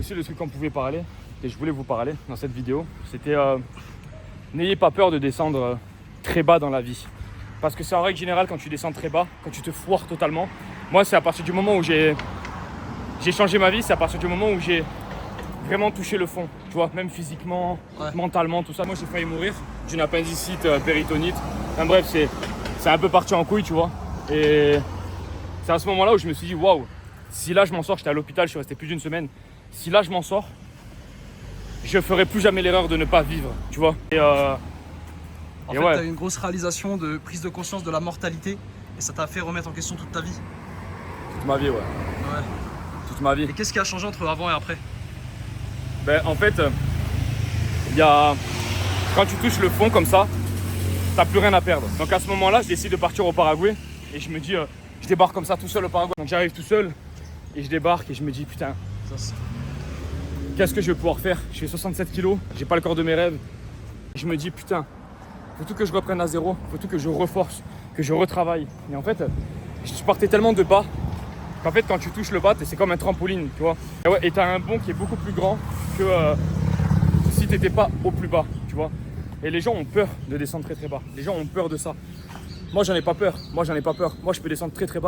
aussi le truc qu'on pouvait parler, et je voulais vous parler dans cette vidéo, c'était n'ayez pas peur de descendre très bas dans la vie. Parce que c'est en règle générale quand tu descends très bas, quand tu te foires totalement. Moi, c'est à partir du moment où j'ai changé ma vie, c'est à partir du moment où j'ai vraiment touché le fond. Tu vois, même physiquement, mentalement, tout ça. Moi, j'ai failli mourir d'une appendicite, péritonite. Enfin bref, c'est un peu parti en couille, tu vois. Et c'est à ce moment-là où je me suis dit, waouh, si là je m'en sors, j'étais à l'hôpital, je suis resté plus d'une semaine. Si là je m'en sors, je ferai plus jamais l'erreur de ne pas vivre, tu vois. En fait, tu as eu une grosse réalisation de prise de conscience de la mortalité et ça t'a fait remettre en question toute ta vie. Toute ma vie, ouais. Toute ma vie. Et qu'est-ce qui a changé entre avant et après? Ben, en fait, quand tu touches le fond comme ça, t'as plus rien à perdre. Donc à ce moment-là, je décide de partir au Paraguay et je me dis, je débarque comme ça tout seul au Paraguay. Donc j'arrive tout seul et je débarque et je me dis, putain, qu'est-ce que je vais pouvoir faire? Je fais 67 kilos, j'ai pas le corps de mes rêves. Et je me dis, putain, faut tout que je reprenne à zéro, faut tout que je reforce, que je retravaille. Et en fait, je partais tellement de bas qu'en fait, quand tu touches le bas, c'est comme un trampoline, tu vois. Et t'as un bond qui est beaucoup plus grand que si t'étais pas au plus bas, tu vois. Et les gens ont peur de descendre très très bas. Les gens ont peur de ça. Moi, j'en ai pas peur. Moi, je peux descendre très très bas.